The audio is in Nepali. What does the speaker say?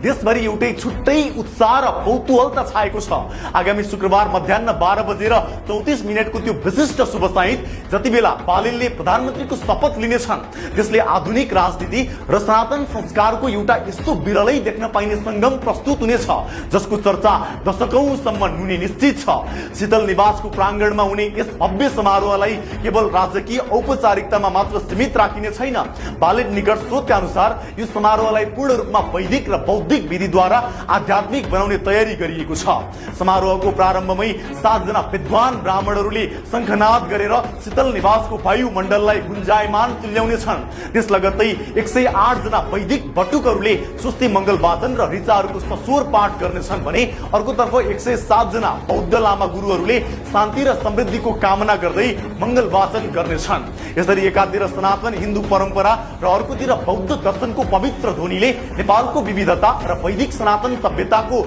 देशभरि एउटै छुट्टै उत्साह र कौतूहलता छाएको छ। आगामी शुक्रबार मध्याह्न 12:34 को त्यो विशिष्ट शुभ साइत जति बेला बालेनले प्रधानमन्त्रीको शपथ लिनेछन् त्यसले आधुनिक राजनीति र सनातन संस्कारको एउटा यस्तो बिरलै देख्न पाइने संगम प्रस्तुत हुनेछ जसको चर्चा दशकौंसम्म हुने निश्चित छ। शीतल निवासको प्राङ्गणमा हुने यस भव्य समारोहलाई केवल राजकीय औपचारिकतामा मात्र सीमित राखिने छैन। बालेन निकट स्रोतका अनुसार यो समारोहलाई पूर्ण रूपमा वैदिक र बौद्धिक विधिद्वारा आध्यात्मिक बनाउने तयारी गरिएको छ। समारोहको प्रारम्भमै 7 जना विद्वान ब्राह्मणहरूले शंखनाद गरेर शीतल निवासको वायुमण्डललाई गुन्जायमान तुल्याउनेछन्। त्यस लगत्तै 108 जना वैदिक बटुकहरूले स्वस्ति मङ्गल वाचन र ऋचाहरूको सस्वर पाठ गर्नेछन् भने अर्कोतर्फ 107 जना बौद्ध लामा गुरुहरूले शान्ति र समृद्धिको कामना गर्दै मङ्गल वाचन गर्नेछन्। यसरी एकातिर सनातन हिन्दू परम्परा र अर्कोतिर बौद्ध दर्शनको पवित्र ध्वनिले नेपालको विविधता र वैदिक सनातन सभ्यताको